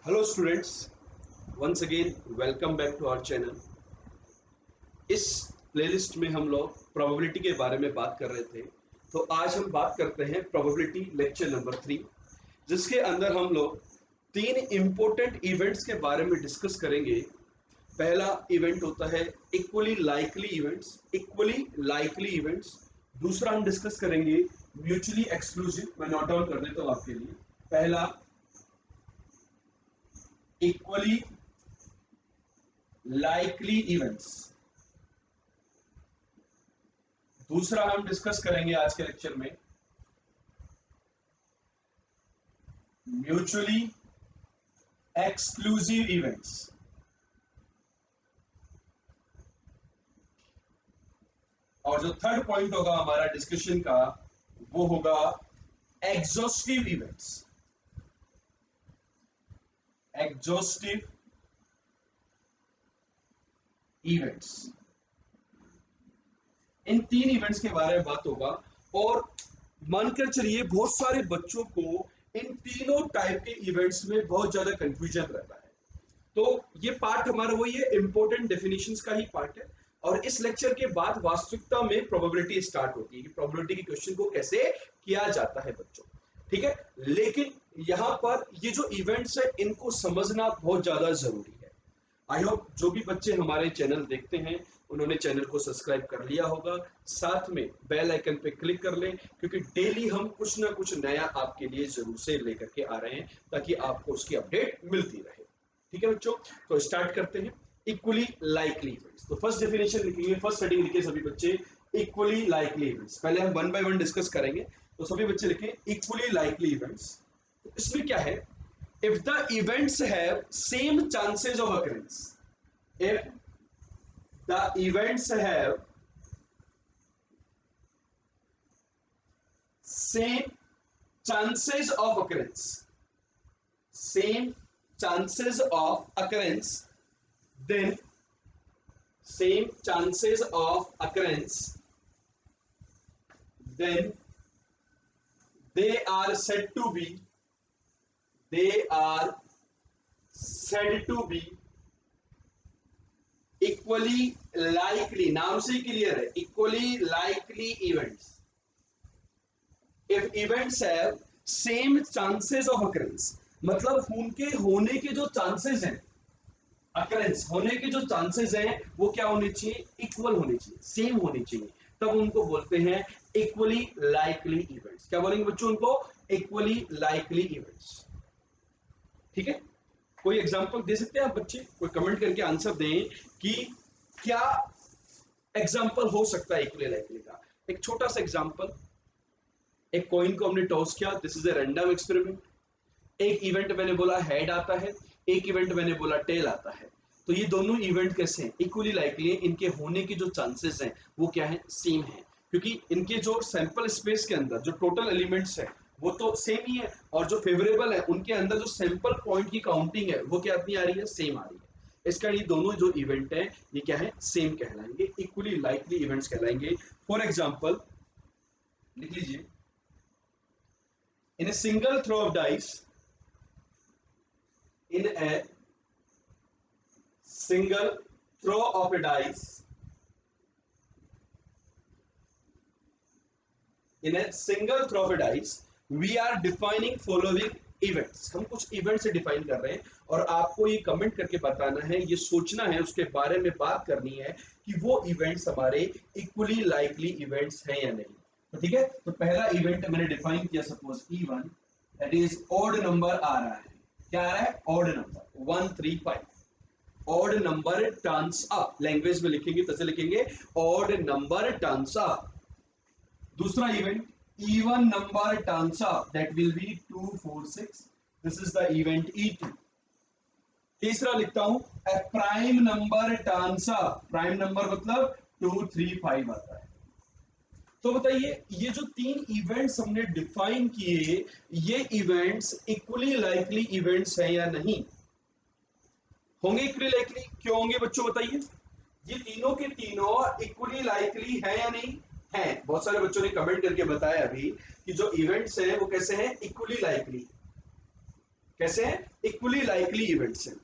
Hello students, once again welcome back to our channel. इस playlist में हम लोग प्रोबेबिलिटी के बारे में बात कर रहे थे। तो आज हम बात करते हैं प्रोबेबिलिटी लेक्चर नंबर 3, जिसके अंदर हम लोग 3 इंपॉर्टेंट इवेंट्स के बारे में डिस्कस करेंगे। पहला इवेंट होता है इक्वली लाइकली इवेंट्स। दूसरा हम डिस्कस करेंगे म्यूचुअली एक्सक्लूसिव। मैं नोट डाउन कर देता हूं आपके लिए। पहला इक्वली लाइकली इवेंट्स। दूसरा हम डिस्कस करेंगे आज के लेक्चर में म्यूचुअली एक्सक्लूसिव इवेंट्स। और जो थर्ड पॉइंट होगा हमारा डिस्कशन का, वो होगा एग्जॉस्टिव इवेंट्स। एग्जॉस्टिव इवेंट्स, इन 3 इवेंट्स के बारे में बात होगा। और मानकर चलिए बहुत सारे बच्चों को इन तीनों टाइप के इवेंट्स में बहुत ज्यादा कंफ्यूजन रहता है। तो ये पार्ट हमारा वही है, इंपॉर्टेंट डेफिनेशंस का ही पार्ट है। और इस लेक्चर के बाद वास्तविकता में प्रोबेबिलिटी स्टार्ट होती है कि प्रोबेबिलिटी के क्वेश्चन को कैसे किया जाता है बच्चों। ठीक है, लेकिन यहां पर ये जो इवेंट्स है इनको समझना बहुत ज्यादा जरूरी है। आई होप जो भी बच्चे हमारे चैनल देखते हैं उन्होंने चैनल को सब्सक्राइब कर लिया होगा, साथ में बेल आइकन पे क्लिक कर लें, क्योंकि डेली हम कुछ ना कुछ नया आपके लिए जरूर से लेकर के आ रहे हैं ताकि आपको उसकी अपडेट मिलती रहे। ठीक है बच्चों, तो स्टार्ट करते हैं। इक्वली लाइकली इवेंट्स, तो फर्स्ट डेफिनेशन लिखेंगे, फर्स्ट हेडिंग लिखे सभी बच्चे इक्वली लाइकली इवेंट्स। पहले हम वन बाय वन डिस्कस करेंगे, तो सभी बच्चे लिखें इक्वली लाइकली इवेंट्स। तो इसमें क्या है, if the events have same chances of occurrence, if the events have same chances of occurrence, same chances of occurrence, then same chances of occurrence, then they are said to be, they are said to be equally likely. नाम से ही clear है, equally likely events. If events have same chances of occurrence, मतलब उनके होने के जो chances हैं, occurrence होने के जो चांसेस हैं वो क्या होने चाहिए, इक्वल होने चाहिए, सेम होने चाहिए, तब उनको बोलते हैं इक्वली लाइकली इवेंट्स। क्या बोलेंगे बच्चों उनको, इक्वली लाइकली इवेंट्स। ठीक है, कोई एग्जांपल दे सकते हैं आप बच्चे, कोई कमेंट करके आंसर दें कि क्या एग्जांपल हो सकता है इक्वली लाइकली का। एक छोटा सा एग्जांपल, एक कॉइन को हमने टॉस किया, this is a random experiment. एक इवेंट मैंने बोला हेड आता है, एक इवेंट मैंने बोला टेल आता है। तो ये दोनों इवेंट कैसे हैं, इक्वली लाइकली है। इनके होने के जो चांसेस हैं वो क्या है, सेम है, क्योंकि इनके जो सैंपल स्पेस के अंदर जो टोटल एलिमेंट्स है वो तो सेम ही है, और जो फेवरेबल है उनके अंदर जो सैंपल पॉइंट की काउंटिंग है वो क्या आती आ रही है, सेम आ रही है। इसका ये दोनों जो इवेंट है ये क्या है, सेम कहलाएंगे, इक्वली लाइकली इवेंट्स कहलाएंगे। फॉर एग्जाम्पल लिख लीजिए, in a single throw of dice, in a single throw of a dice, in a single throw of a dice we are defining following events। हम कुछ event से define कर रहे हैं और आपको ये कमेंट करके बताना है, ये सोचना है, उसके बारे में बात करनी है कि वो इवेंट्स हमारे इक्वली लाइकली इवेंट्स हैं या नहीं। तो ठीक है, तो पहला इवेंट मैंने डिफाइन किया, suppose E1, that is odd number आ रहा है। क्या आ रहा है, odd number 1 3 5। Odd number turns up, language में लिखेंगे तो लिखेंगे ऑड नंबर टर्न्स अप। दूसरा event even number turns up, that will be 2 4 6, this is the event E2। तीसरा लिखता हूं a prime number turns up, prime number मतलब 2 3 5 आता है। तो बताइए ये जो 3 इवेंट्स हमने डिफाइन किए, ये इवेंट्स इक्वली लाइकली इवेंट्स हैं या नहीं, होंगे इक्वली लाइकली। क्यों होंगे बच्चों बताइए, ये तीनों के तीनों इक्वली लाइकली है या नहीं है। बहुत सारे बच्चों ने कमेंट करके बताया अभी कि जो इवेंट्स हैं वो कैसे हैं, इक्वली लाइकली। कैसे हैं? इक्वली लाइकली इवेंट्स हैं।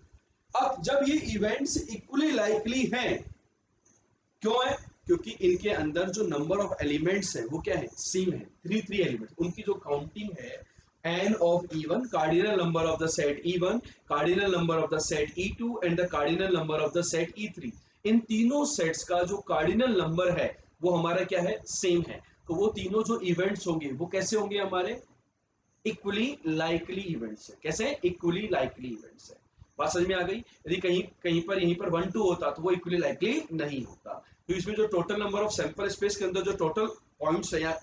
अब जब ये इवेंट्स इक्वली लाइकली हैं, क्यों है? क्योंकि इनके अंदर जो नंबर ऑफ एलिमेंट्स है वो क्या है? सेम है, थ्री एलिमेंट्स। उनकी जो काउंटिंग है n of E1, cardinal number of the set E1, cardinal number of the set E2 and the cardinal number of the set E3, इन तीनों सेट्स का जो कार्डिनल नंबर है वो हमारा क्या है? सेम है। तो वो तीनों जो इवेंट्स होंगे वो कैसे होंगे? हमारे इक्वली लाइकली इवेंट्स है। कैसे? इक्वली लाइकली इवेंट्स है। बात समझ में आ गई? यदि कहीं कहीं पर यहीं पर 1 2 होता तो वो इक्वली लाइकली नहीं होता। तो इसमें जो total number of sample space के अंदर जो टोटल पॉइंट्स है या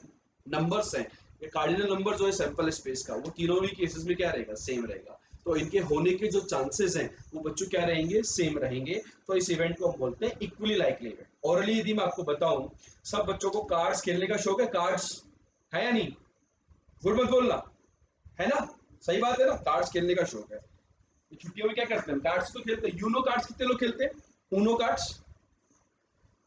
नंबर्स हैं, ये कार्डिनल नंबर जो है सैंपल स्पेस का, वो तीनों ही केसेस में क्या रहेगा? सेम रहेगा। तो इनके होने के जो चांसेस हैं वो बच्चों क्या रहेंगे? सेम रहेंगे। तो इस इवेंट को हम बोलते हैं इक्वली लाइकली इवेंट। ओरली यदि मैं आपको बताऊं, सब बच्चों को कार्ड्स खेलने का शौक है? कार्ड्स है या नहीं? झूठ मत बोलना, है ना? सही बात है ना? कार्ड्स खेलने का शौक है। छुट्टियों में क्या करते हैं? कार्ड्स तो खेलते हैं। यूनो कार्ड्स कितने लोग खेलते हैं? ऊनो कार्ड्स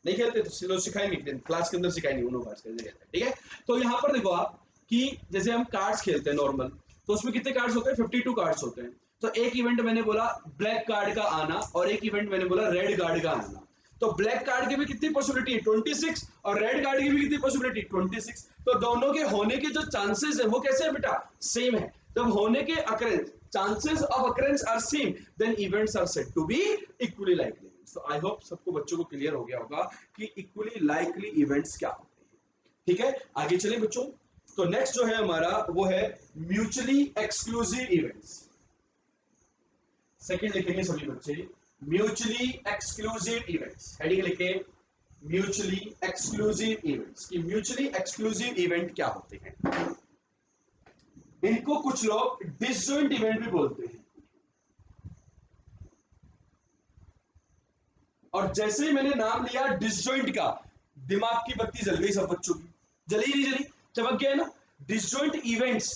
नहीं खेलते? तो चलो सिखाएंगे, क्लास के अंदर सिखाएंगे ऊनो कार्ड्स कैसे खेलते हैं। ठीक है? तो यहाँ पर देखो आप कि जैसे हम कार्ड्स खेलते हैं नॉर्मल, तो उसमें कितने कार्ड्स होते हैं? 52 कार्ड्स होते हैं। तो एक इवेंट मैंने बोला ब्लैक कार्ड का आना, और एक इवेंट मैंने बोला रेड कार्ड का आना। तो ब्लैक कार्ड की भी कितनी पॉसिबिलिटी है? 26, और रेड कार्ड की भी कितनी पॉसिबिलिटी? 26। तो दोनों के होने के जो चांसेस है वो कैसे है बेटा? सेम है। जब होने के occurrence, chances of occurrence are same, then events are said to be equally likely. So I hope सबको बच्चों को क्लियर हो गया होगा कि इक्वली लाइकली इवेंट्स क्या होते हैं। ठीक है, आगे चलें बच्चों। तो नेक्स्ट जो है हमारा वो है म्यूचुअली एक्सक्लूसिव इवेंट्स। सेकंड लिखेंगे सभी बच्चे, म्यूचुअली एक्सक्लूसिव इवेंट्स। हेडिंग लिखे म्यूचुअली एक्सक्लूसिव इवेंट्स। कि म्यूचुअली एक्सक्लूसिव इवेंट क्या होते हैं? इनको कुछ लोग डिसजॉइंट इवेंट भी बोलते हैं। और जैसे ही मैंने नाम लिया डिसजॉइंट का, दिमाग की बत्ती जल गई सब बच्चों की। जली नहीं जली? चमक गया है ना? डिसजॉइंट इवेंट्स,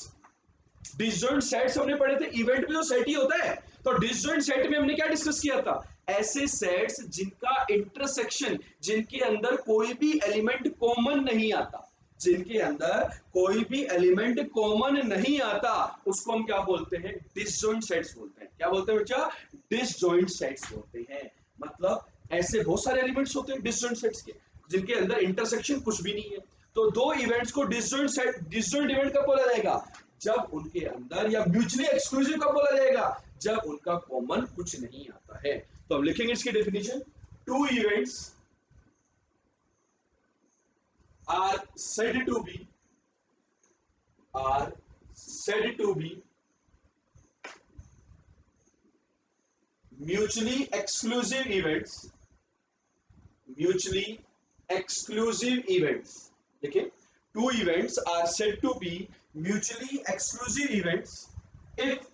डिसजॉइंट सेट्स हमने पढ़े थे। इवेंट भी तो सेट ही होता है। तो डिसजॉइंट सेट में हमने क्या डिस्कस किया था? ऐसे सेट्स जिनका इंटरसेक्शन, जिनके अंदर कोई भी एलिमेंट कॉमन नहीं आता, जिनके अंदर कोई भी एलिमेंट कॉमन नहीं आता, उसको हम क्या बोलते हैं? डिसजॉइंट सेट्स बोलते हैं। क्या बोलते हैं बच्चा? डिसजॉइंट सेट्स बोलते हैं। मतलब ऐसे बहुत सारे एलिमेंट्स होते हैं डिसजॉइंट सेट्स के, जिनके अंदर इंटरसेक्शन कुछ भी नहीं है। तो दो इवेंट्स को डिसजॉइंट सेट, डिसजॉइंट इवेंट कब बोला जाएगा? जब उनके अंदर, या म्यूचुअली एक्सक्लूसिव कब बोला जाएगा? जब उनका कॉमन कुछ नहीं आता है। तो हम लिखेंगे इसकी definition, two events are said to be are said to be mutually exclusive events, mutually exclusive events। देखिए, two events are said to be mutually exclusive events if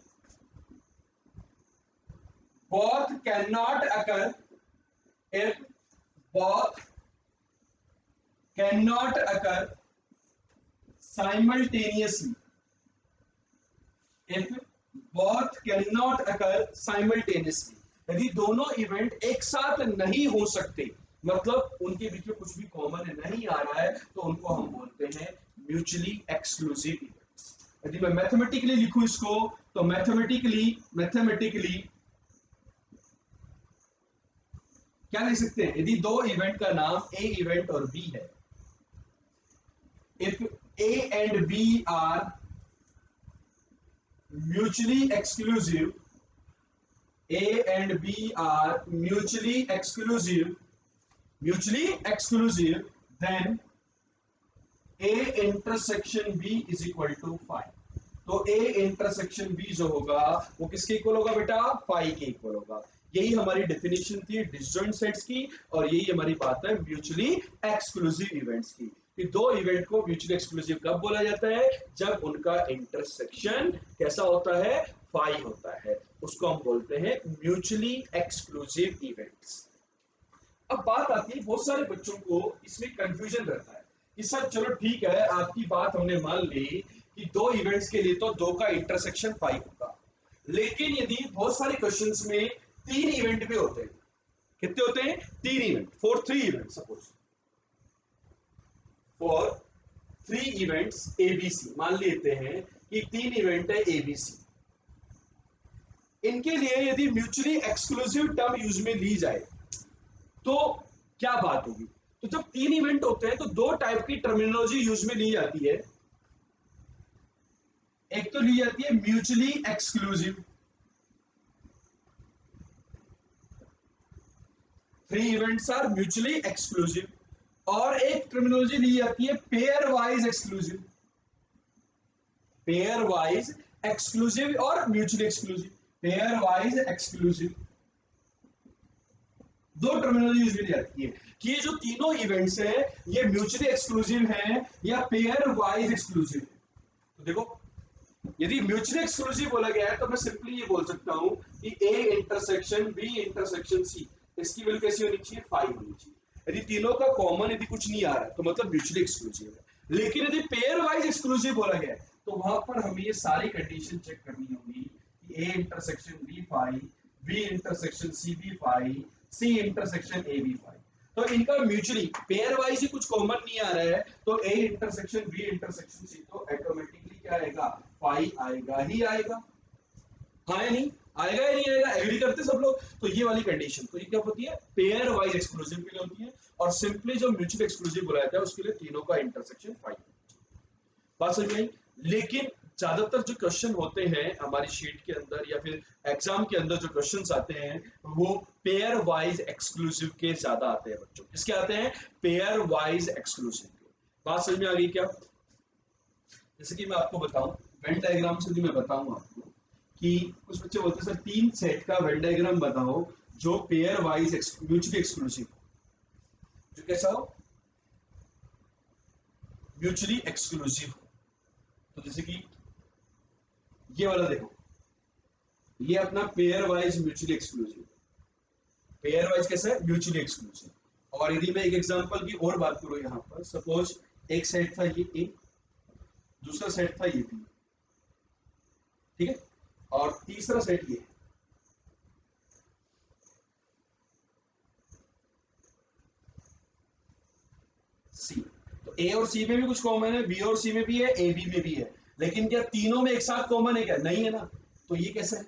both cannot occur, if both cannot occur simultaneously, if both cannot occur simultaneously, यदि दोनों event एक साथ नहीं हो सकते, मतलब उनके बीच में कुछ भी कॉमन नहीं आ रहा है, तो उनको हम बोलते हैं म्यूचुअली एक्सक्लूसिव इवेंट्स। यदि मैं मैथमेटिकली लिखूं इसको, तो मैथमेटिकली क्या लिख सकते हैं? यदि दो इवेंट का नाम ए इवेंट और बी है, if A and B are mutually exclusive, A and B are mutually exclusive, then A intersection B is equal to phi। तो A intersection B जो होगा वो किसके इक्वल होगा बेटा? phi के इक्वल होगा। यही हमारी डेफिनेशन थी डिसजॉइंट सेट्स की, और यही हमारी बात है म्यूचुअली एक्सक्लूसिव इवेंट्स की। कि दो इवेंट को म्यूचुअली एक्सक्लूसिव कब बोला जाता है? जब उनका इंटरसेक्शन कैसा होता है? फाई होता है। उसको हम बोलते हैं म्यूचुअली एक्सक्लूसिव इवेंट्स। अब बात आती है, बहुत सारे बच्चों को इसमें कंफ्यूजन रहता है कि सर चलो ठीक है, आपकी बात हमने मान ली कि दो इवेंट्स के लिए तो दो का इंटरसेक्शन पाई होगा, लेकिन यदि बहुत सारे क्वेश्चंस में तीन इवेंट भी होते हैं। कितने होते हैं? तीन event, for three event, suppose for three events ABC, मान लेते हैं कि तीन इवेंट है एबीसी। इनके लिए यदि म्यूचुअली एक्सक्लूसिव टर्म यूज में ली जाए तो क्या बात होगी। तो जब तीन इवेंट होते हैं तो दो टाइप की टर्मिनोलॉजी यूज में ली जाती है। एक तो ली जाती है mutually exclusive, three events are mutually exclusive, और एक टर्मिनोलॉजी ली जाती है pairwise exclusive, pairwise exclusive और mutually exclusive, pairwise exclusive, दो टर्मिनोलॉजी यूज में जाती है कि ये जो तीनों इवेंट्स हैं ये म्यूचुअली एक्सक्लूसिव हैं या पेयर वाइज एक्सक्लूसिव है। तो देखो यदि म्यूचुअली एक्सक्लूसिव बोला गया है तो मैं सिंपली ये बोल सकता हूं कि A intersection B intersection C, इसकी वैल्यू कैसी होनी चाहिए 5 होनी चाहिए। यदि तीनों का कॉमन यदि कुछ नहीं आ रहा है तो मतलब म्यूचुअली एक्सक्लूसिव है। लेकिन यदि पेयर वाइज एक्सक्लूसिव बोला गया है तो वहां पर हमें ये सारी कंडीशन चेक करनी होगी कि A intersection B 5, B intersection C B 5, C intersection A B 5। तो इनका म्यूचुअली पेयर वाइज ही कुछ कॉमन नहीं आ रहा है तो A intersection B intersection C तो ऑटोमेटिकली क्या आएगा 5 आएगा ही आएगा। हाँ या नहीं, आएगा या नहीं आएगा, एग्री करते सब लोग। तो ये वाली कंडीशन तो ये क्या होती है पेयर वाइज एक्सक्लूसिव के लिए होती है, और सिंपली जो म्यूचुअल एक्सक्लूसिव बुलाया था उसके लिए तीनों का इंटरसेक्शन 5। बात समझ में आई। लेकिन ज्यादातर जो क्वेश्चन होते हैं हमारी शीट के अंदर या फिर एग्जाम के अंदर जो क्वेश्चंस आते हैं वो पेयर वाइज एक्सक्लूसिव के ज्यादा आते हैं बच्चों। किसके आते हैं पेयर वाइज एक्सक्लूसिव के। बात समझ में आ गई क्या। जैसे कि मैं आपको बताऊं वेन डायग्राम से भी मैं बताऊं आपको कि कुछ बच्चे बोलते हैं सर 3 सेट का वेन डायग्राम बताओ जो पेयर वाइज म्यूचुअली एक्सक्लूसिव, जो कैसा हो म्यूचुअली एक्सक्लूसिव। तो जैसे कि ये वाला देखो, ये अपना pair wise mutually exclusive, pair wise कैसा है म्यूचुअली एक्सक्लूसिव। और यदि मैं एक एग्जांपल की और बात करूं यहां पर, सपोज एक सेट था ये ए, दूसरा सेट था ये बी, ठीक है, और तीसरा सेट ये सी। तो ए और सी में भी कुछ कॉमन है, बी और सी में भी है, ए बी में भी है, लेकिन क्या तीनों में एक साथ कॉमन है क्या, नहीं है ना। तो ये कैसा है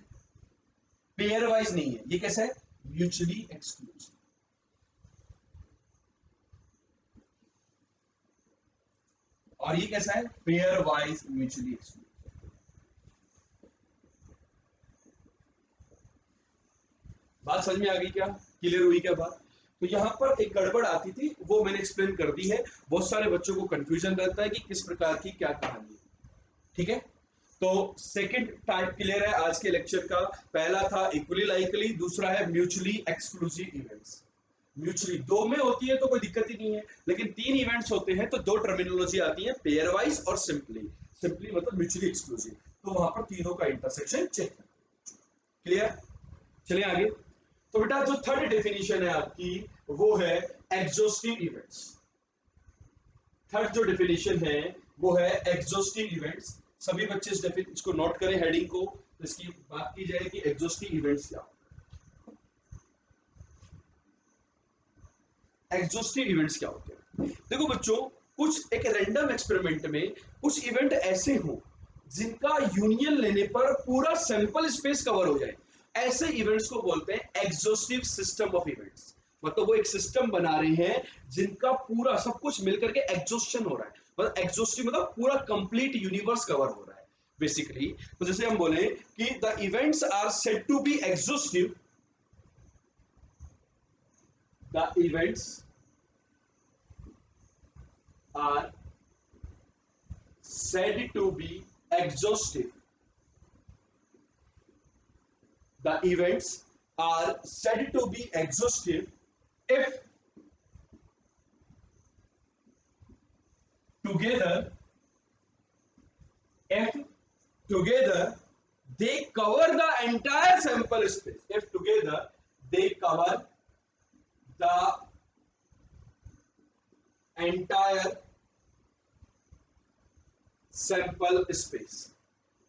पेयर वाइज नहीं है, ये कैसा है म्यूचुअली एक्सक्लूसिव। और ये कैसा है पेयर वाइज म्यूचुअली एक्सक्लूसिव। बात समझ में आ गई क्या, क्लियर हुई क्या बात। तो यहां पर एक गड़बड़ आती थी वो मैंने एक्सप्लेन कर दी है। बहुत सारे बच्चों को कंफ्यूजन रहता है कि किस प्रकार की क्या कहानी है, ठीक है। तो सेकंड टाइप क्लियर है आज के लेक्चर का। पहला था इक्वली लाइकली, दूसरा है म्यूचुअली एक्सक्लूसिव इवेंट्स। म्यूचुअली दो में होती है तो कोई दिक्कत ही नहीं है, लेकिन 3 इवेंट्स होते हैं तो दो टर्मिनोलॉजी आती है पेयर वाइज और सिंपली। सिंपली मतलब म्यूचुअली एक्सक्लूसिव, तो वहां पर तीनों का इंटरसेक्शन चेक। क्लियर, चलिए आगे। तो बेटा जो थर्ड डेफिनेशन है आपकी वो है एग्जॉस्टिव इवेंट्स। थर्ड जो डेफिनेशन है वो है एग्जॉस्टिव इवेंट्स। सभी बच्चे इस इसको नोट करें हेडिंग को, तो इसकी बात की जाए कि एग्जॉस्टिव इवेंट्स क्या। एग्जॉस्टिव इवेंट्स क्या होते हैं। देखो बच्चों कुछ एक रैंडम एक्सपेरिमेंट में कुछ इवेंट ऐसे हो जिनका यूनियन लेने पर पूरा सैंपल स्पेस कवर हो जाए, ऐसे इवेंट्स को बोलते हैं एग्जॉस्टिव सिस्टम ऑफ इवेंट्स। मतलब वो एक सिस्टम बना रहे हैं जिनका पूरा सब कुछ मिलकर के एग्जॉस्शन हो रहा है। मतलब एग्जॉस्टिव मतलब पूरा कंप्लीट यूनिवर्स कवर हो रहा है बेसिकली। तो जैसे हम बोले कि the events are said to be exhaustive, the events are said to be exhaustive. The events are said to be exhaustive if together they cover the entire sample space. If together they cover the entire sample space.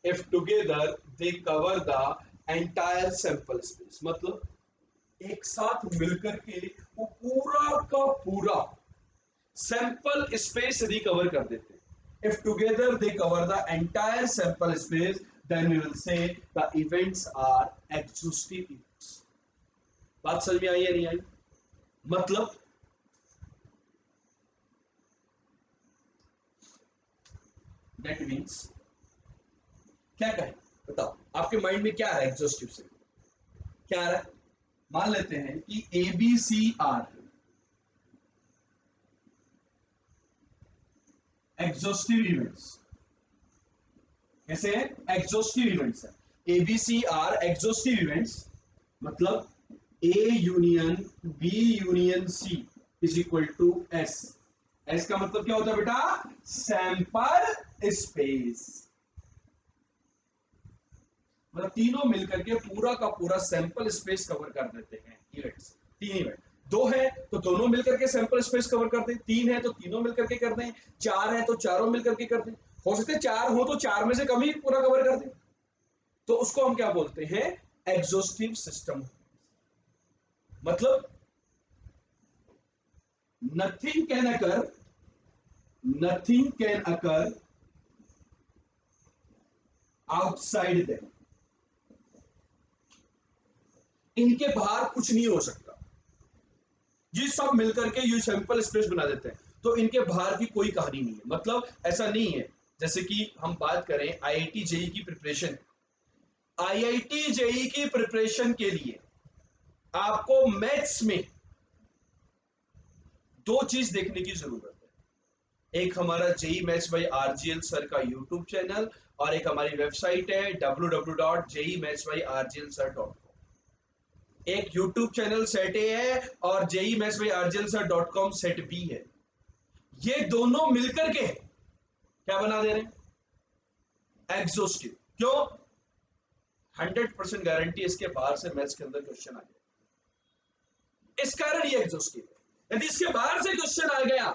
If together they cover the entire sample space, मतलब एक साथ मिलकर के वो पूरा का पूरा sample space recover कर देते हैं। If together they cover the entire sample space, then we will say the events are exhaustive events. बात समझ में आई या नहीं आई? मतलब that means क्या कहें, बताओ आपके माइंड में क्या है एग्जॉस्टिव से, क्या आ रहा है? मान लेते हैं कि ABCR एग्जॉस्टिव इवेंट्स, कैसे है? एग्जॉस्टिव इवेंट्स है। ABCR एग्जॉस्टिव इवेंट्स मतलब A union B union C is equal to S। S का मतलब क्या होता है बेटा? Sample space. मतलब तीनों मिलकर के पूरा का पूरा सैंपल स्पेस कवर कर देते हैं इवेंट्स। तीन इवेंट, दो है तो दोनों मिलकर के सैंपल स्पेस कवर कर दें, तीन है तो तीनों मिलकर के कर दें, चार है तो चारों मिलकर के कर दें, हो सकते हैं चार हो तो चार में से कम ही पूरा कवर कर दें, तो उसको हम क्या बोलते हैं? Exhaustive system. मतलब nothing can occur outside them. इनके बाहर कुछ नहीं हो सकता, ये सब मिलकर के ये सैंपल स्पेस बना देते हैं, तो इनके बाहर की कोई कहानी नहीं है। मतलब ऐसा नहीं है, जैसे कि हम बात करें IIT जेई की प्रिपरेशन, IIT जेई की प्रिपरेशन के लिए आपको मैथ्स में दो चीज देखने की जरूरत है। एक हमारा JEE maths by RGL sir का यूट्यूब चैनल और एक हमारी वेबसाइट है www.jeimathsbyrglsir.com। एक यूट्यूब चैनल सेट ए है और jeimathsbyrglsir.com सेट बी है। ये दोनों मिलकर के क्या बना दे रहे हैं? एग्जॉस्टिव। क्यों? 100% गारंटी इसके बाहर से मैथ्स के अंदर क्वेश्चन आ गया, इस कारण ये एग्जॉस्टिव है। यदि इसके बाहर से क्वेश्चन आ गया,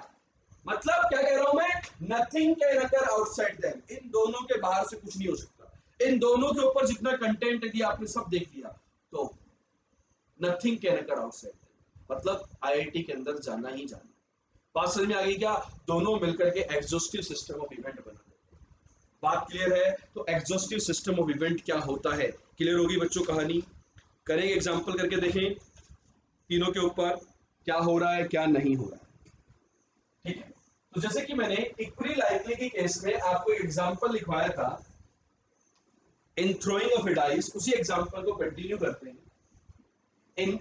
मतलब क्या कह रहा हूं मैं? Nothing can occur outside them. इन दोनों के बाहर से कुछ नहीं हो सकता। इन दोनों के ऊपर जितना कंटेंट यदि आपने सब देख लिया तो nothing can occur outside them, मतलब IIT के अंदर जाना ही जाना। बात समझ में आ गई क्या? दोनों मिलकर के एग्जॉस्टिव सिस्टम ऑफ इवेंट बना देते हैं। बात क्लियर है? तो एग्जॉस्टिव सिस्टम ऑफ इवेंट क्या होता है, क्लियर होगी बच्चों? कहानी करेंगे, एग्जांपल करके देखें तीनों के ऊपर क्या हो रहा है क्या नहीं हो रहा है। ठीक है, तो जैसे कि मैंने इक्वली लाइकली के केस में आपको एग्जांपल लिखवाया था इन थ्रोइंग ऑफ ए डाइस, उसी एग्जांपल को कंटिन्यू करते हैं। इन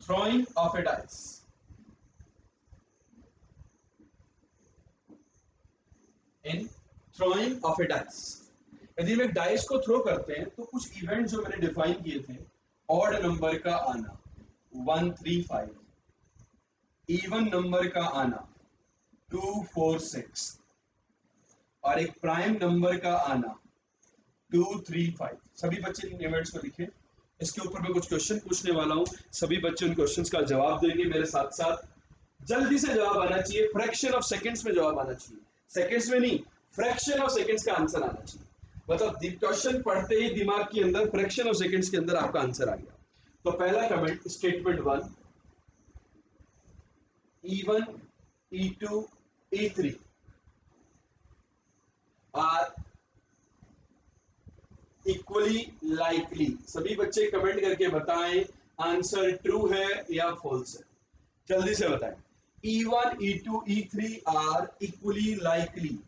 throwing of A dice, in throwing of A dice, यदि हम एक डाइस को थ्रो करते हैं तो कुछ इवेंट जो मैंने डिफाइन किए थे, ऑड नंबर का आना 1 3 5, इवन नंबर का आना 2 4 6 और एक प्राइम नंबर का आना 2 3 5। सभी बच्चे इन इवेंट्स को लिखें। इसके ऊपर मैं कुछ क्वेश्चन पूछने वाला हूं, सभी बच्चे उन क्वेश्चंस का जवाब देंगे मेरे साथ साथ। जल्दी से जवाब आना चाहिए, फ्रैक्शन ऑफ सेकंड्स में जवाब आना चाहिए, सेकंड्स में नहीं, फ्रैक्शन ऑफ सेकंड्स का आंसर आना चाहिए। मतलब क्वेश्चन पढ़ते ही दिमाग के अंदर फ्रैक्शन ऑफ सेकंड्स के अंदर आपका आंसर आ गया। तो पहला comment, statement 1, E1 E2 E3 are equally likely. सभी बच्चे कमेंट करके बताएं आंसर ट्रू है या फॉल्स है, जल्दी से बताएं। E1 E2 E3 are equally likely.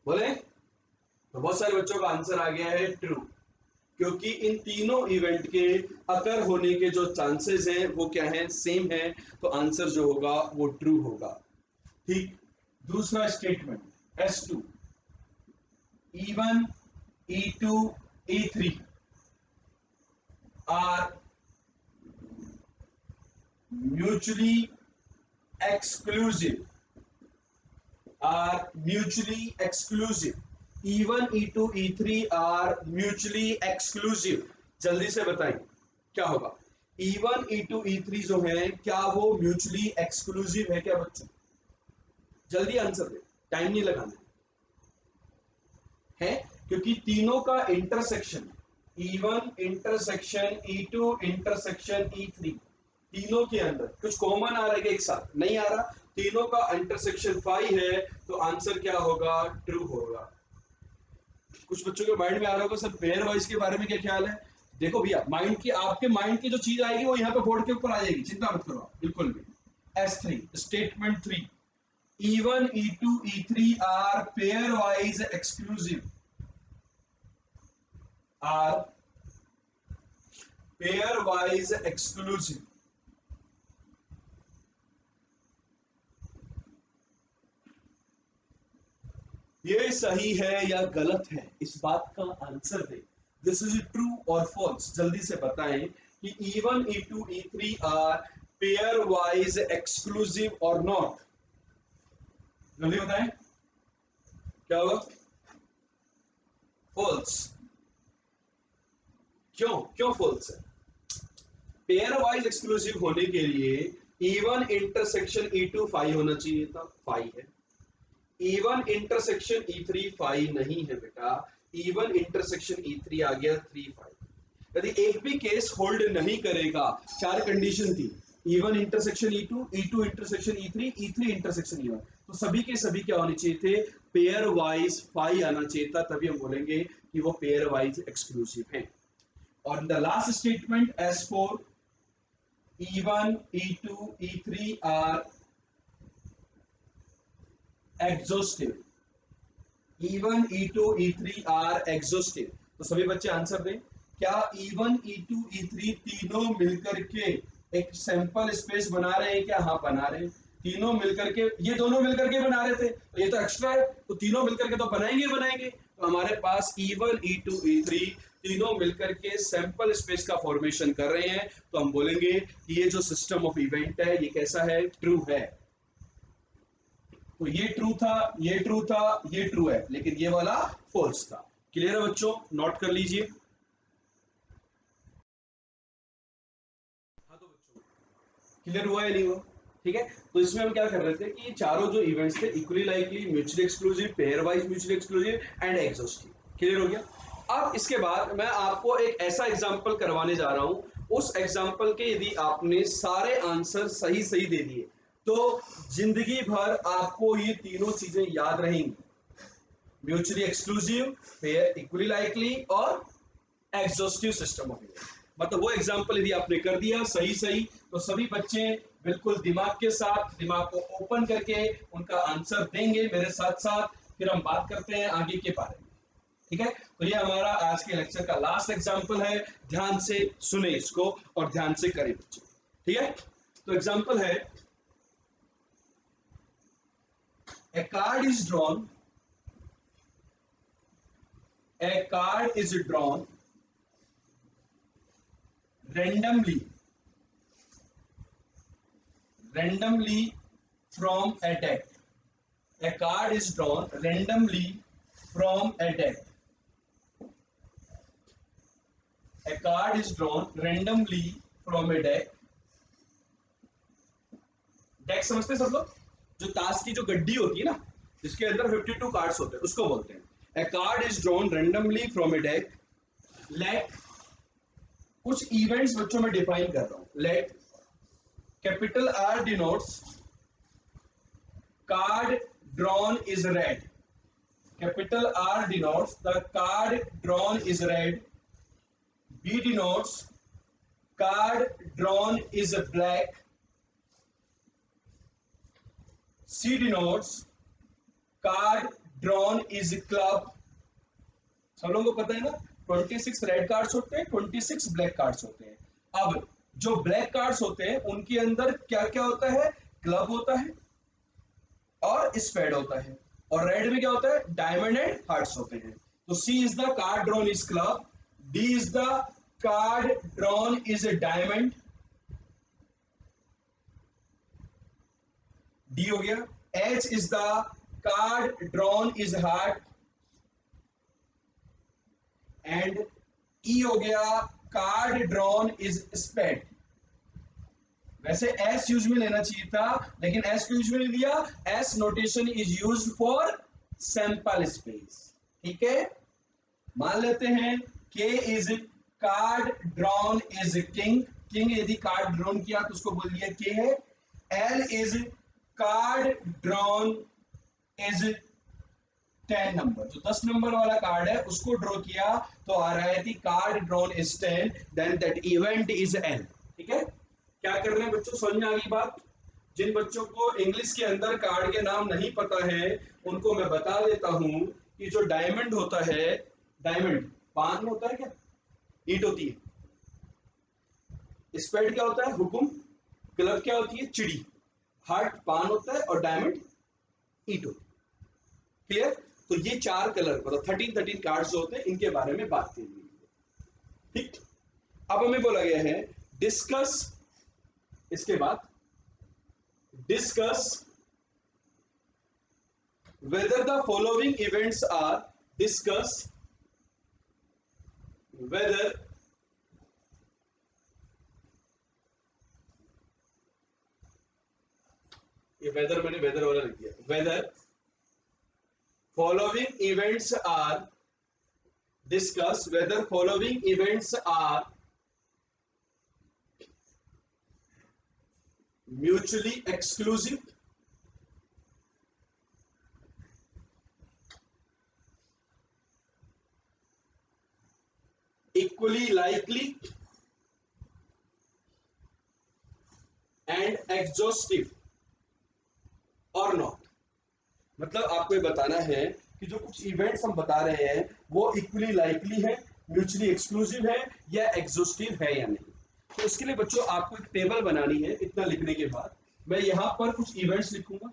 बोले तो बहुत सारे बच्चों का आंसर आ गया है ट्रू, क्योंकि इन तीनों इवेंट के अकर होने के जो चांसेस हैं वो क्या है? सेम है, तो आंसर जो होगा वो ट्रू होगा। ठीक, दूसरा statement S2, E1 E2 E3 are mutually exclusive, are mutually exclusive. E1 E2 E3 are mutually exclusive. जल्दी से बताएं क्या होगा? E1 E2 E3 जो है क्या वो म्यूचुअली एक्सक्लूसिव है क्या बच्चों? जल्दी आंसर दे, टाइम नहीं लगाना है, क्योंकि तीनों का intersection E1 intersection E2 intersection E3 तीनों के अंदर कुछ कॉमन आ रहा है कि एक साथ नहीं आ रहा, तीनों का इंटरसेक्शन 5 है, तो आंसर क्या होगा, ट्रू होगा। कुछ बच्चों के माइंड में आ रहा होगा सर पेयर वाइज के बारे में क्या ख्याल है। देखो भैया माइंड की, आपके माइंड की जो चीज आएगी वो यहाँ पे बोर्ड के ऊपर आ जाएगी, चिंता मत करो बिल्कुल भी। S3 statement 3, E1 E2 E3 are pairwise exclusive, are pairwise exclusive. ये सही है या गलत है, इस बात का आंसर दे। दिस इज ट्रू और फॉल्स, जल्दी से बताएं कि E1 E2 E3 are pairwise exclusive और नॉट। जल्दी बताएं क्या होगा, फॉल्स। क्यों क्यों फॉल्स है? पेयर वाइज एक्सक्लूसिव होने के लिए E1 इंटरसेक्शन E2 5 होना चाहिए था, 5 है। E1 इंटरसेक्शन E3 5 नहीं है बेटा, E1 इंटरसेक्शन E3 आ गया 3 5। यदि एक भी केस होल्ड नहीं करेगा, चार कंडीशन थी, E1 intersection E2, E2 intersection E3, E3 intersection E1, तो सभी के सभी क्या होने चाहिए थे, पेयर वाइज 5 आना चाहिए था, तभी हम बोलेंगे कि वो पेयर वाइज एक्सक्लूसिव है। और the last statement S4, E1 E2 E3 are exhaustive, E1 E2 E3 are exhaustive। तो सभी बच्चे आंसर दें, क्या E1 E2 E3 तीनों मिलकर के एक सैंपल स्पेस बना रहे हैं क्या? हाँ बना रहे हैं, तीनों मिलकर के, ये दोनों मिलकर के बना रहे थे, तो ये तो एक्स्ट्रा है, तो तीनों मिलकर के तो बनाएंगे बनाएंगे। तो हमारे पास E1 E2 E3 तीनों मिलकर के सैंपल स्पेस का फॉर्मेशन कर रहे हैं, तो हम बोलेंगे कि ये जो सिस्टम ऑफ इवेंट है ये कैसा है, ट्रू है। तो ये ट्रू था, ये ट्रू था, ये ट्रू है, लेकिन ये वाला फॉल्स था। क्लियर है बच्चों, नोट कर लीजिए। हाँ तो बच्चों क्लियर हुआ या नहीं हुआ? ठीक है, तो इसमें हम क्या कर रहे थे कि ये चारों जो इवेंट्स थे, equally likely, mutually exclusive, pair wise mutually exclusive and exhaustive. Clear हो गया? अब इसके बाद मैं आपको एक ऐसा एग्जांपल करवाने जा रहा हूं, उस एग्जांपल के यदि आपने सारे आंसर सही सही दे दिए तो जिंदगी भर आपको ये तीनों चीजें याद रहेंगी, mutually exclusive, pair equally likely और एग्जॉस्टिव सिस्टम ऑफ इवेंट। मतलब वो एग्जांपल यदि आपने कर दिया सही सही, तो सभी बच्चे बिल्कुल दिमाग के साथ, दिमाग को ओपन करके उनका आंसर देंगे मेरे साथ साथ, फिर हम बात करते हैं आगे के बारे में। ठीक है, तो ये हमारा आज के लेक्चर का लास्ट एग्जांपल है, ध्यान से सुने इसको और ध्यान से करें बच्चे। ठीक है, तो एग्जांपल है, a card is drawn, a card is drawn randomly from a deck. A card is drawn randomly from a deck. A card is drawn randomly from a deck. Deck समझते हैं सब लोग, जो ताश की जो गड्डी होती है ना, जिसके अंदर 52 कार्ड्स होते हैं, उसको बोलते हैं। A card is drawn randomly from a deck. Let, कुछ इवेंट्स बच्चों में डिफाइन कर रहा हूं। Let capital R denotes card drawn is red. Capital R denotes the card drawn is red. B denotes card drawn is black. C denotes card drawn is club. सब लोगों को पता है ना, 26 रेड कार्ड्स होते हैं, 26 ब्लैक कार्ड्स होते हैं। अब जो ब्लैक कार्ड्स होते हैं उनके अंदर क्या क्या होता है, क्लब होता है और स्पेड होता है, और रेड में क्या होता है, डायमंड एंड हार्ट्स होते हैं। तो C is the card drawn is club, D is the card drawn is a diamond, D हो गया। H is the card drawn is heart, and E हो गया कार्ड ड्रॉन इज स्पेड। वैसे S use में लेना चाहिए था, लेकिन एस को यूज में नहीं दिया। S notation is use for sample space. ठीक है, मान लेते हैं के is called drawn is king, king यदि कार्ड ड्रॉन किया तो उसको बोल दिया के। L is called drawn is 10 number, जो 10 नंबर वाला कार्ड है उसको ड्रॉ किया तो आ रहा है कि card drawn is 10, then that event is L. ठीक है, क्या कर रहे हैं बच्चों, समझ में आ गई बात? जिन बच्चों को इंग्लिश के अंदर कार्ड के नाम नहीं पता है उनको मैं बता देता हूं कि जो डायमंड होता है, डायमंड पान होता है क्या, ईंट होती है। स्पेड क्या होता है, हुकुम। क्लब क्या होती है, चिड़ी। हार्ट पान होता है और डायमंड ईंट होती है। क्लियर? तो ये चार कलर मतलब 13 कार्ड्स जो होते हैं इनके बारे में बात की गई है। ठीक, अब हमें बोला गया है डिस्कस, इसके बाद discuss whether the following events are, discuss whether ये वेदर मैंने वेदर वाला लिख दिया, whether following events are, discuss whether following events are mutually exclusive, equally likely and exhaustive or not। मतलब आपको ये बताना है कि जो कुछ इवेंट्स हम बता रहे हैं वो इक्वली लाइकली है, म्यूचुअली एक्सक्लूसिव है या एग्जॉस्टिव है या नहीं। तो इसके लिए बच्चों आपको एक टेबल बनानी है। इतना लिखने के बाद मैं यहां पर कुछ इवेंट्स लिखूंगा,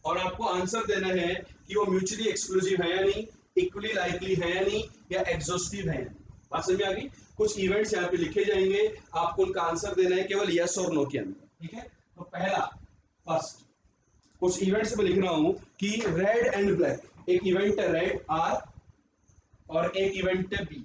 और आपको आंसर देना है कि वो म्यूचुअली एक्सक्लूसिव है या नहीं, इक्वली लाइकली है या नहीं, या एग्जॉस्टिव है या नहीं। बात समझ में आ गई? कुछ इवेंट्स यहाँ पे लिखे जाएंगे, आपको उनका आंसर देना है केवल यस और नो के अंदर। ठीक है, तो पहला फर्स्ट कुछ इवेंट्स में लिख रहा हूं कि रेड एंड ब्लैक, एक इवेंट है रेड आर और एक इवेंट है बी।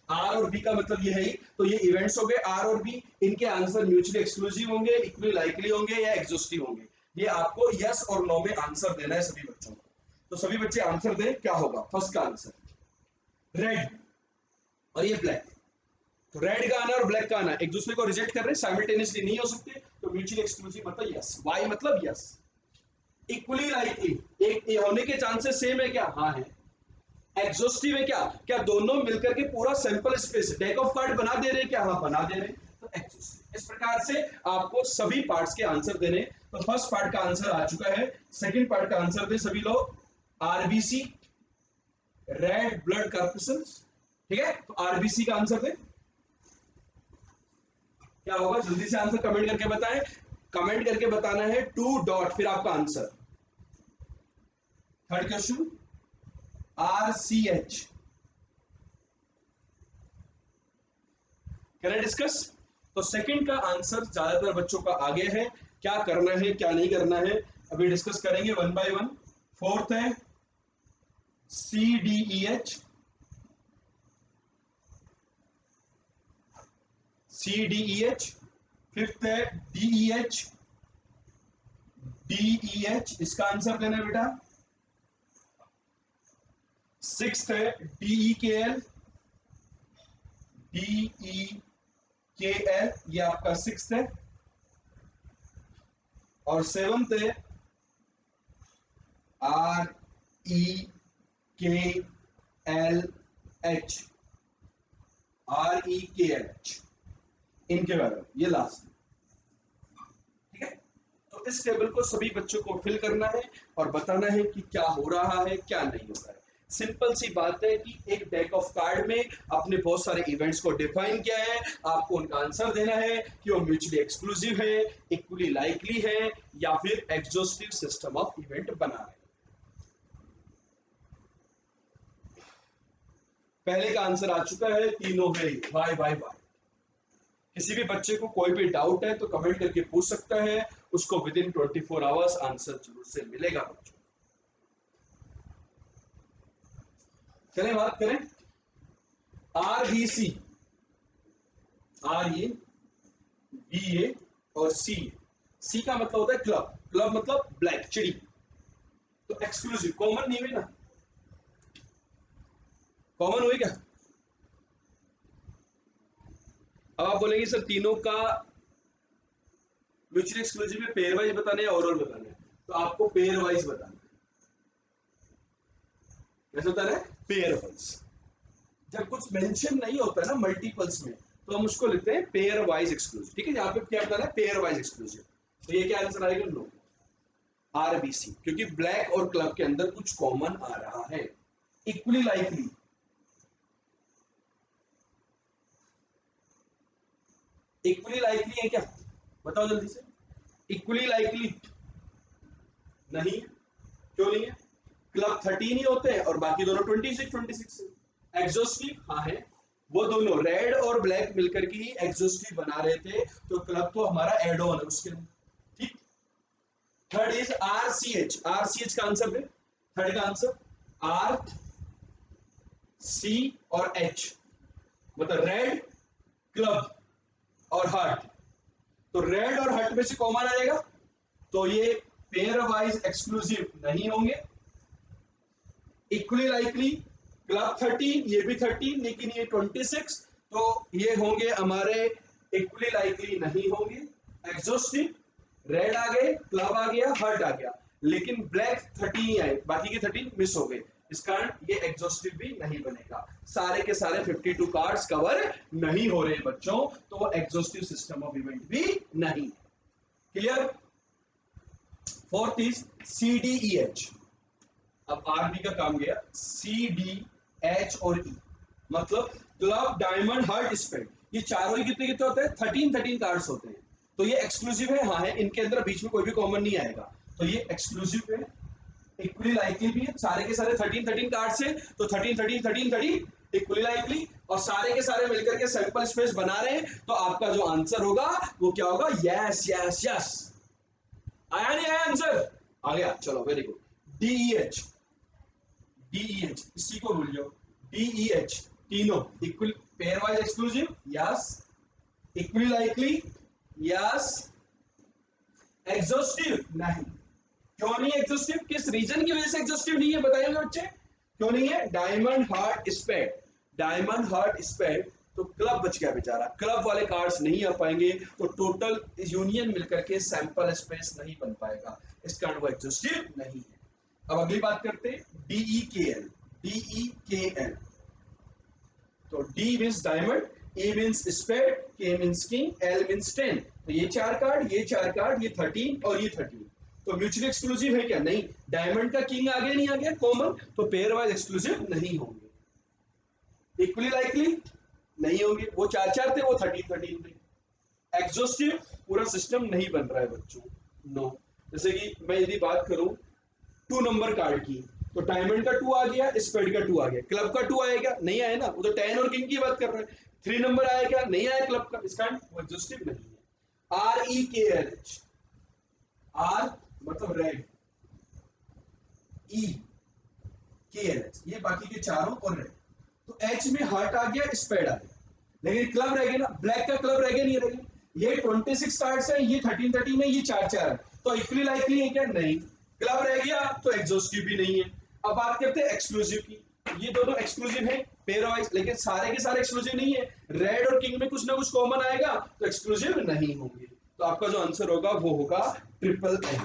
आर और बी का मतलब ये है ही, तो ये इवेंट्स हो गए आर और बी, इनके आंसर म्यूचुअली एक्सक्लूसिव होंगे, इक्वली लाइकली होंगे या एग्जॉस्टिव होंगे। ये आपको यस और नो में आंसर देना है सभी बच्चों को। तो सभी बच्चे आंसर दें, क्या होगा फर्स्ट का आंसर रेड और ये ब्लैक। तो रेड का आना और ब्लैक का आना एक दूसरे को रिजेक्ट कर रहे हैं, साइमल्टेनियसली नहीं हो सकते, तो म्यूचुअली एक्सक्लूसिव मतलब यस, वाई मतलब यस। इक्वली लाइकली, एक होने के चांसेस सेम है क्या, हाँ है। एग्जॉस्टिव है क्या, क्या दोनों मिलकर के पूरा sample space deck of card बना दे रहे हैं क्या, हाँ बना दे रहे हैं, तो एग्जॉस्टिव। इस प्रकार से आपको सभी पार्ट्स के आंसर देने। तो फर्स्ट पार्ट का आंसर आ चुका है, सेकंड पार्ट का आंसर दे सभी लोग, आरबीसी रेड ब्लड कॉर्पसेंस। ठीक है, तो आरबीसी का आंसर दे, क्या होगा जल्दी से आंसर कमेंट करके बताएं। कमेंट करके बताना है 2 डॉट फिर आपका answer. Third question RCH, can I discuss? तो सेकंड का आंसर ज्यादातर बच्चों का आगे है, क्या करना है क्या नहीं करना है अभी डिस्कस करेंगे वन बाय वन। फोर्थ है CDEH, CDEH। फिफ्थ है DEH, DEH इसका आंसर देना है बेटा। सिक्स्थ है DEKL, DEKL ये आपका सिक्स्थ है। और सेवंथ है REKLH, REKLH इनके बारे में, ये लास्ट। ठीक है, तो इस टेबल को सभी बच्चों को फिल करना है और बताना है कि क्या हो रहा है क्या नहीं हो रहा है। सिंपल सी बात है कि एक डेक ऑफ कार्ड में आपने बहुत सारे इवेंट्स को डिफाइन किया है, आपको उनका आंसर देना है कि वो म्यूचुअली एक्सक्लूसिव है, इक्वली लाइकली है या फिर एग्जॉस्टिव सिस्टम ऑफ इवेंट बना रहे हैं। पहले का आंसर आ चुका है, तीनों है वाई वाई वाई। किसी भी बच्चे को कोई भी डाउट है तो कमेंट करके पूछ सकता है, उसको विद इन 24 आवर्स आंसर जरूर से मिलेगा बच्चों। चलें बात करें RBC, RA BA और C। C का मतलब होता है क्लब, क्लब मतलब ब्लैक चिड़ी, तो एक्सक्लूसिव कॉमन नहीं है ना, कॉमन हुई क्या? अब आप बोलेंगे सर तीनों का म्यूचुअली एक्सक्लूसिव में पेयर वाइज बताना है या ओवरऑल बताना है? तो आपको पेयर वाइज बताना है। कैसे बताना है? Pair wise. जब कुछ मेंशन नहीं होता है ना मल्टीपल्स में, तो हम उसको लिखते हैं पेयर वाइज एक्सक्लूसिव। ठीक है, यहाँ पे क्या बताना है? Pairwise exclusive. तो ये क्या आंसर आएगा? नो, आरबीसी, क्योंकि ब्लैक और क्लब के अंदर कुछ कॉमन आ रहा है। इक्वली लाइकली, इक्वली लाइकली है क्या? बताओ जल्दी से। इक्वली लाइकली नहीं, क्यों नहीं है? क्लब 13 ही होते हैं और बाकी दोनों 26 है। एग्जॉस्टिव हाँ है, वो दोनों रेड और ब्लैक मिलकर के ही एग्जॉस्टिव बना रहे थे, तो क्लब तो हमारा एड ऑन है उसके अंदर। ठीक। Third is RCH. आरसीएच का आंसर है, थर्ड का आंसर आर सी और एच, मतलब रेड, क्लब और हार्ट। तो रेड और हार्ट में से कॉमन आएगा, तो ये पेयर वाइज एक्सक्लूसिव नहीं होंगे। इक्वली लाइकली, क्लब 13, ये भी 13, लेकिन ये 26, तो ये होंगे हमारे इक्वली लाइकली नहीं होंगे। एग्जॉस्टिव, रेड आ गए, क्लब आ गया, हार्ट आ गया, लेकिन ब्लैक 13 आए, बाकी के 13 मिस हो गए, इस कारण ये एग्जॉस्टिव भी नहीं बनेगा। सारे के सारे 52 कार्ड्स कवर नहीं हो रहे बच्चों, तो वो एग्जॉस्टिव सिस्टम ऑफ इवेंट भी नहीं। Clear? Fourth is C D E H. अब आरबी का काम गया, सी डी एच और ई, मतलब क्लब, डायमंड, हार्ट, स्पेड, ये चारों ही कितने कितने होते हैं? 13 कार्ड्स होते हैं। तो ये एक्सक्लूसिव है, हाँ है, इनके अंदर बीच में कोई भी कॉमन नहीं आएगा, तो ये एक्सक्लूसिव है। इक्वली लाइकली भी है, सारे के सारे 13 कार्ड्स है, तो 13 इक्वली लाइकली, और सारे के सारे मिलकर के सैंपल स्पेस बना रहे हैं, तो आपका जो आंसर होगा वो क्या होगा? Yes yes yes. आया नहीं आया आंसर? आ गया, चलो वेरी गुड। डीईएच, डीईएच इसी को भूल जाओ। डीईएच तीनों equal, pair wise exclusive yes, equally likely yes, exhaustive नहीं। क्यों नहीं एग्जॉस्टिव? किस रीजन की वजह से एग्जॉस्टिव नहीं है बताइए बच्चे, क्यों नहीं है? Diamond, heart, spade, diamond, heart, spade, तो क्लब बच गया बेचारा, क्लब वाले कार्ड्स नहीं आ पाएंगे, तो टोटल यूनियन मिलकर के सैंपल स्पेस नहीं बन पाएगा, इस कारण वो एग्जॉस्टिव नहीं है। अब अगली बात करते हैं डीई के एल। डीई के एल, तो डी मीन्स डायमंड, ए मीन्स स्पेड, के मीन्स किंग, एल मीन्स 10, तो ये चार कार्ड, ये चार कार्ड, ये 13 और ये 13, तो म्यूचुअली एक्सक्लूसिव है क्या? नहीं। डायमंड का किंग आ गया, नहीं आ गया कॉमन, तो पेयर वाइज एक्सक्लूसिव नहीं होंगे। इक्वली लाइकली नहीं होंगे, वो चार चार थे, वो 13 थे। एग्जॉस्टिव पूरा सिस्टम नहीं बन रहा है बच्चों, नो। जैसे कि मैं यदि बात करूं 2 नंबर कार्ड की, तो डायमंड का 2 आ गया, स्पेड का 2 आ गया, क्लब का 2 आएगा? नहीं आया ना, वो तो 10 और किंग की बात कर रहे हैं। 3 नंबर आया क्या? नहीं आया क्लब का, इसका वो एग्जॉस्टिव नहीं है। आर ई के एल एच, आर मतलब रेड, ई के एल एच, ये बाकी के चारों और रेड, तो एच में हार्ट आ गया, स्पेड आ गया, लेकिन क्लब रह गया ना, ब्लैक का क्लब रह गया, नहीं रह गया? ये 26 कार्ड्स है, ये 13 है, ये चार चार है, तो इक्वली लाइकली है क्या? नहीं। क्लब रह गया तो एग्जॉस्टिव भी नहीं है। अब बात करते हैं एक्सक्लूसिव की, ये दोनों एक्सक्लूसिव है पेयर वाइज, लेकिन सारे के सारे एक्सक्लूसिव नहीं है, रेड और किंग में कुछ ना कुछ कॉमन आएगा, तो एक्सक्लूसिव नहीं होंगे, तो आपका जो आंसर होगा वो होगा ट्रिपल एन।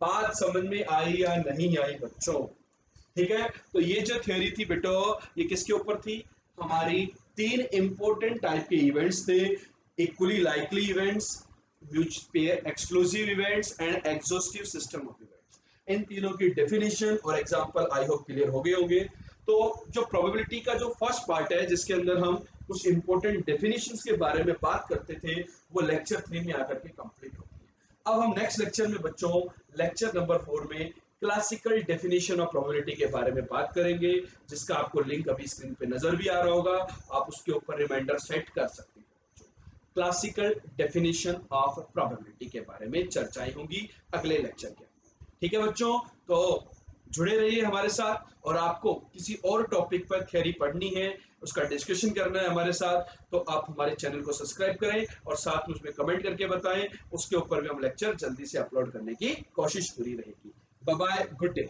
बात समझ में आई या नहीं आई बच्चों? ठीक है, तो ये जो थ्योरी थी बेटो, ये किसके ऊपर थी? हमारी 3 इंपॉर्टेंट टाइप के इवेंट्स थे, equally likely events, pair exclusive events and exhaustive system of events. इन तीनों की डेफिनेशन और एग्जांपल आई होप क्लियर हो गए होंगे। तो जो प्रोबेबिलिटी का जो फर्स्ट पार्ट है, जिसके अंदर हम कुछ इंपॉर्टेंट डेफिनेशंस के बारे में बात करते थे, वो लेक्चर 3 में आकर के कंप्लीट होती है। अब हम नेक्स्ट लेक्चर में बच्चों, लेक्चर नंबर 4 में क्लासिकल डेफिनेशन ऑफ प्रोबेबिलिटी के बारे में बात करेंगे, जिसका आपको लिंक अभी स्क्रीन पे नजर भी आ रहा होगा, आप उसके ऊपर रिमाइंडर सेट कर सकते हो। क्लासिकल डेफिनेशन ऑफ प्रोबेबिलिटी के बारे में चर्चाएं होंगी अगले लेक्चर के। ठीक है बच्चों, तो जुड़े रहिए हमारे साथ, और आपको किसी और टॉपिक पर थ्योरी पढ़नी है, उसका डिस्कशन करना है हमारे साथ, तो आप हमारे चैनल को सब्सक्राइब करें और साथ में उसमें कमेंट करके बताएं, उसके ऊपर भी हम लेक्चर जल्दी से अपलोड करने की कोशिश पूरी रहेगी। Bye bye, good day.